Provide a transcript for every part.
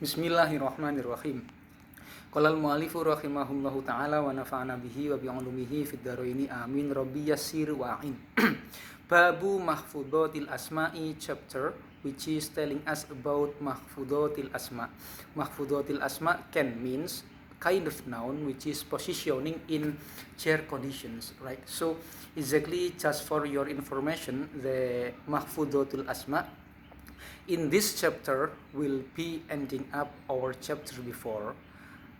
Bismillahirrahmanirrahim. Qala al-mu'allifu rahimahullahu ta'ala wa nafa'ana bihi wa bi'ulumihi fid dharaini amin rabbi yassir wa'in. Babu mahfudhatil asma'i chapter which is telling us about mahfudhatil asma. Mahfudhatil asma can means kind of noun which is positioning in chair conditions, right? So exactly just for your information, the mahfudhatul asma in this chapter will be ending up our chapter before.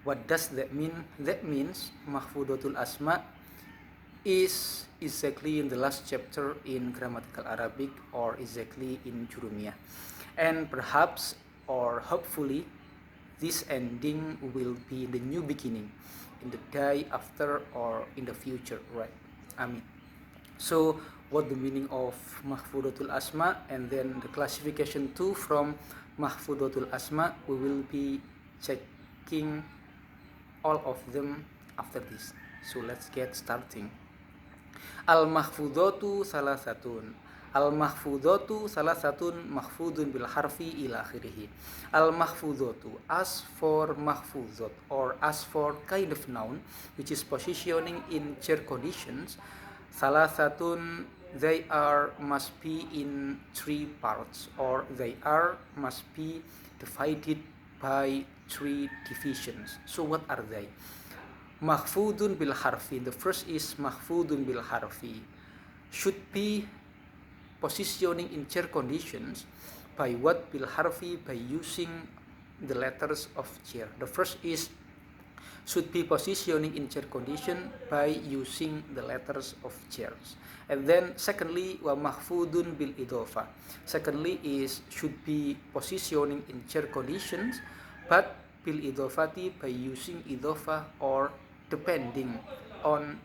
What does that mean? That means mahfudhatul asma is exactly in the last chapter in grammatical Arabic or exactly in Jurumiyah. And perhaps or hopefully this ending will be the new beginning in the day after or in the future, right? Amin. So what the meaning of mahfudhatul asma and then the classification too from mahfudhatul asma, we will be checking all of them after this. So let's get starting. Al-mahfudhatu salasatun. Al-mahfudhatu salasatun mahfudun bil harfi ila akhirih. Al-mahfudhatu, as for mahfudhat or as for kind of noun which is positioning in chair conditions, salasatun, they are must be in three parts or they are must be divided by three divisions. So what are they? Mahfudun bil harfi, the first is mahfudun bil harfi, should be positioning in chair conditions by what? Bil harfi, by using the letters of chair. The first is should be positioning in chair condition by using the letters of chairs. And then secondly, wa mahfudun bil idofa, secondly is should be positioning in chair conditions but bil idofati, by using idofa or depending on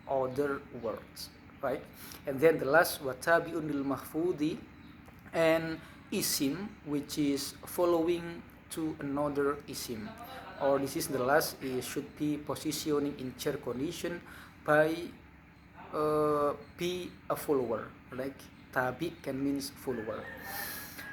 other words, right? And then the last, wa tabi'un lil mahfudi, and isim which is following to another isim, or this is the last, is should be positioning in chair condition by be a follower, like tabi can means follower.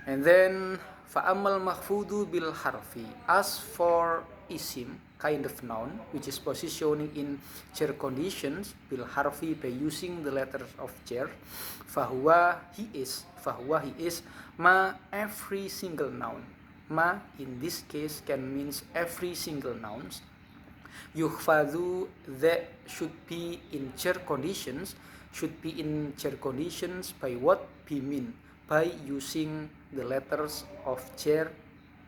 And then fa'amal mahfudu bil harfi, as for isim kind of noun which is positioning in chair conditions bil harfi, by using the letters of chair, fahuwa he is ma, every single noun. Ma in this case can means every single nouns. Yuhfadhu, that should be in chair conditions, should be in chair conditions by what? Bimin, by using the letters of chair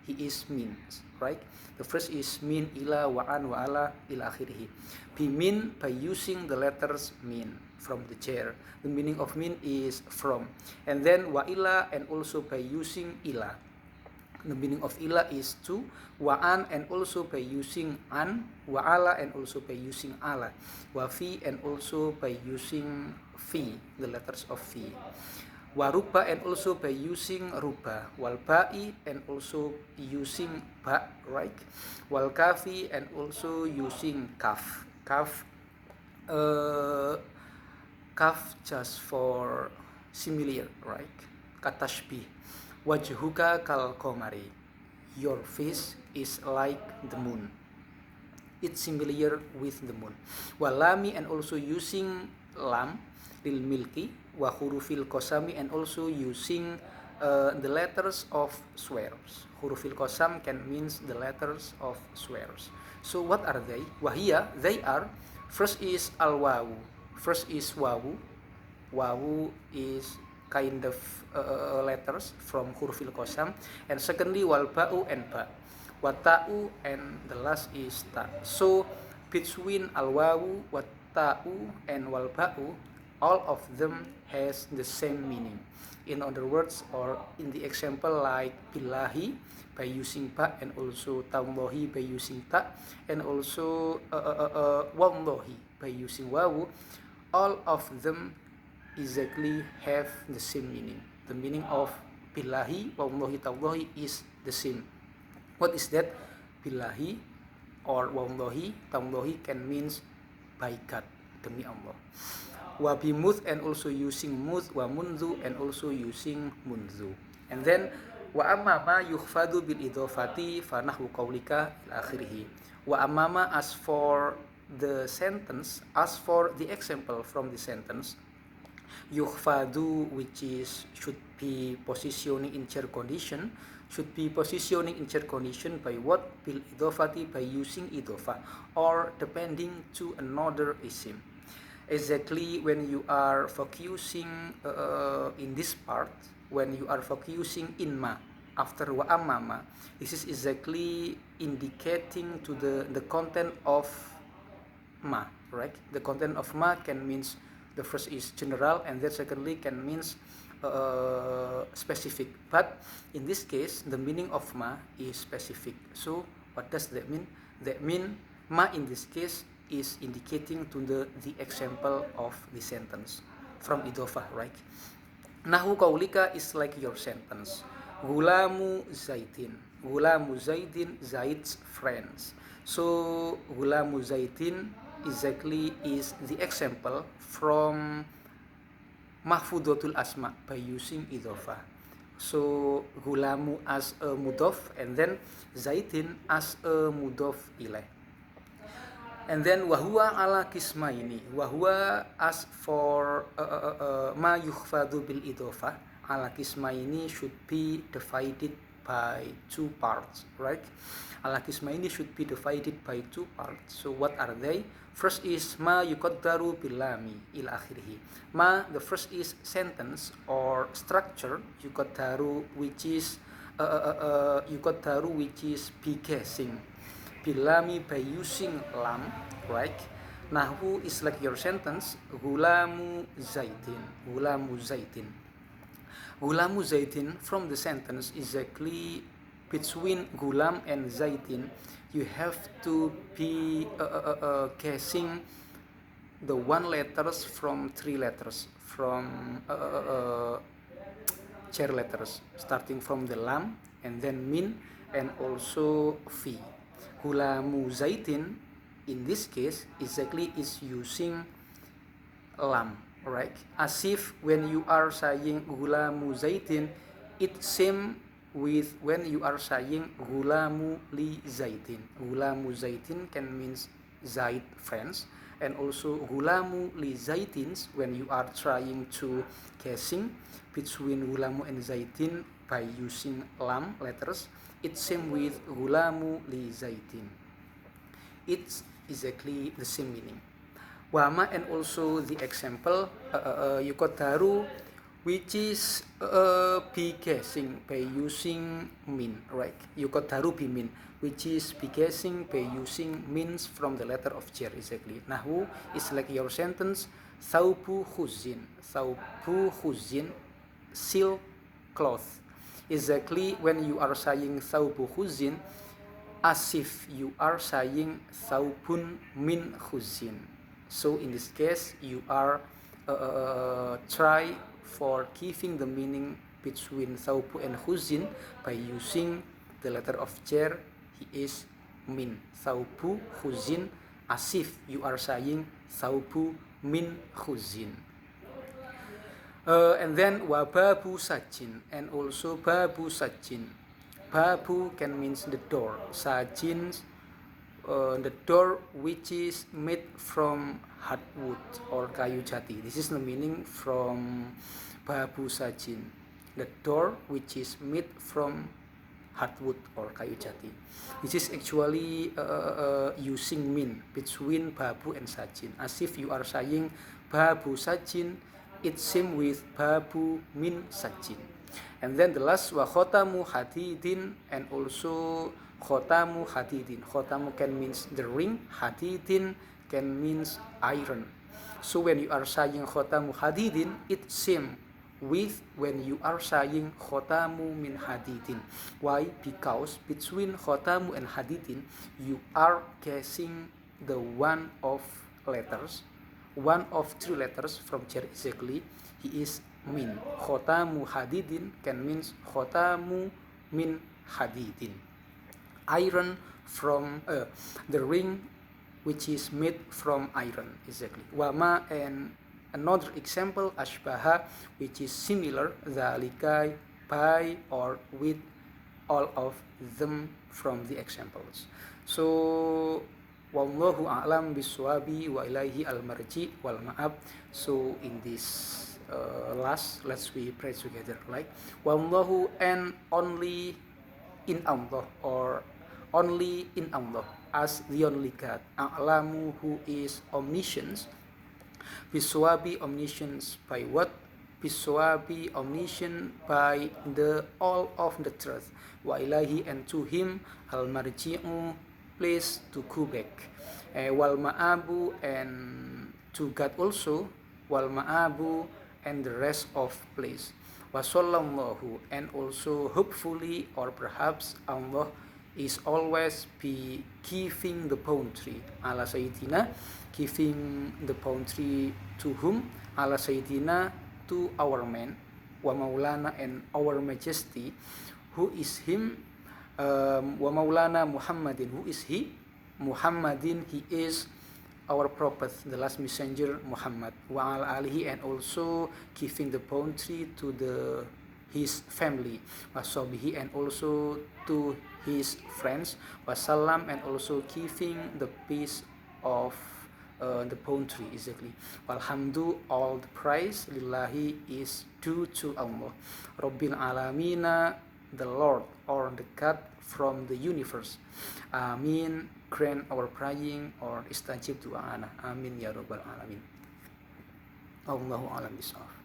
he is means, right? The first is min, ila, wa an, wa ala, ila akhirih. Bimin, by using the letters min from the chair. The meaning of min is from. And then wa ila, and also by using ila. The meaning of ila is to. Wa an, and also by using an. Wa ala, and also by using ala. Wa fi, and also by using fi, the letters of fi. Wa ruba, and also by using ruba. Wal ba'i, and also using ba, right? Wal kafi, and also using kaf. Kaf just for similar, right? Katashbih. Wajhuka kal qamari, your face is like the moon. It's similar with the moon. Walami, and also using lam lil milki. Wa hurufil qasami, and also using the letters of swears. Hurufil qasam can means the letters of swears. So what are they? Wahia, they are, first is al wawu, first is wawu. Wawu is kind of letters from hurufil qasam. And secondly, wal ba'u, and ba. Wa ta'u, and the last is ta. So between al wawu, wa ta'u, and wal ba'u, all of them has the same meaning. In other words, or in the example like billahi, by using ba, and also tallahi by using ta, and also wallahi by using wawu, all of them exactly have the same meaning. The meaning of billahi, wallahi, tallahi is the same. What is that? Billahi or wallahi, tallahi can means by God, demi Allah. Wa bimuth, and also using muth. Wa munzu, and also using munzu. And then Wa amma ma yukhfadu bil idhofati fa nahwu qaulika ila akhirih. Wa amma as for the sentence, as for the example from the sentence, yukhfadu, which is should be positioning in chair condition, should be positioning in chair condition by what? Bil idhofati, by using idhofa, or depending to another isim. Exactly when you are focusing in this part, when you are focusing in ma after wa amma, this is exactly indicating to the content of ma, right? The content of ma can means, the first is general, and then secondly can means specific. But in this case, the meaning of ma is specific. So what does that mean? That mean ma in this case is indicating to the example of the sentence from idhofah, right? Nahwu qaulika is like your sentence. Gulamu Zaidin. Gulamu Zaidin, Zaid's friends. So Gulamu Zaidin exactly is the example from mahfudatul asma by using idhofah. So Gulamu as a mudhof, and then Zaidin as a mudhof ilaih. And then wahwa ala kismaini. Wahwa as for ma yukhfadu bil idhofah ala kismaini should be divided by two parts, right? Ala kismaini should be divided by two parts. So what are they? First is ma yuqaddaru bil lami ila akhirih. Ma, the first is sentence or structure, yuqaddaru, which is beguessing. Bilami, by using lam, right? Nahwu is like your sentence. Gulamu Zaidin. Gulamu Zaidin. Gulamu Zaidin from the sentence exactly between gulam and Zaidin. You have to be guessing the one letters from three letters from chair letters, starting from the lam and then min and also fi. Gulamu Zaidin in this case exactly is using lam, right? As if when you are saying Gulamu Zaidin, it same with when you are saying Gulamu li Zaidin. Gulamu Zaidin can means Zaid friends, and also Gulamu li Zaidins when you are trying to guessing between Gulamu and Zaidin by using lam letters. It's same with Gulamu li Zaidin. It's exactly the same meaning. Wama, and also the example yuqaddaru, which is beguessing by using min, right? Yuqaddaru bi min, which is beguessing by using means from the letter of jar, exactly. Nahwu is like your sentence. Thawbu khuzin. Thawbu khuzin, silk cloth. Exactly when you are saying thawbu khuzin, as if you are saying thawbun min khuzin. So in this case, you are try for giving the meaning between thawbu and khuzin by using the letter of jar. He is min. Thawbu khuzin, as if you are saying thawbu min khuzin. And then wababu sajin, and also babu sajin. Babu can means the door. Sajin, the door which is made from hardwood or kayu jati. This is the meaning from babu sajin. The door which is made from hardwood or kayu jati. This is actually using min between babu and sajin, as if you are saying babu sajin, it's same with babu min sajin. And then the last wa khotamu hadidin, and also khotamu hadidin. Khotamu can means the ring, hadidin can means iron. So when you are saying khotamu hadidin, it's same with when you are saying khotamu min hadidin. Why? Because between khotamu and hadidin, you are guessing the one of letters, one of three letters from jar, exactly. He is min. Khotamu hadidin can means khotamu min hadidin. Iron from the ring which is made from iron, exactly. Wama, and another example ashbaha, which is similar, zalika, by or with all of them from the examples. So wallahu a'lam biswabi wa ilaihi al-marji wal ma'ab. So in this last, let's we pray together, like wallahu, and only in Allah, or only in Allah as the only God, a'lamu, who is omniscient, biswabi, omniscience by what? Biswabi, omniscient by the all of the truth, wa ilahi, and to him, al marji'u, place to go back, wal ma'abu, and to God also, wal ma'abu, and the rest of place, wa sallallahu, and also hopefully or perhaps Allah is always be giving the bounty, ala sayyidina, giving the bounty to whom? Ala sayyidina, to our man, wa maulana, and our majesty, who is him, wa maulana Muhammadin, who is he? Muhammadin, he is our prophet, the last messenger Muhammad, wa ala alihi, and also giving the bounty to his family, wa sahbihi, and also to his friends, wa salam, and also giving the peace of the bounty, exactly. Walhamdu, all the praise, lillahi, is due to Allah, Rabbil alamina, the Lord or the God from the universe. Amin, grant our praying, or istajib du'ana. Amin ya rabbal alamin. Allahu a'lam bishawab.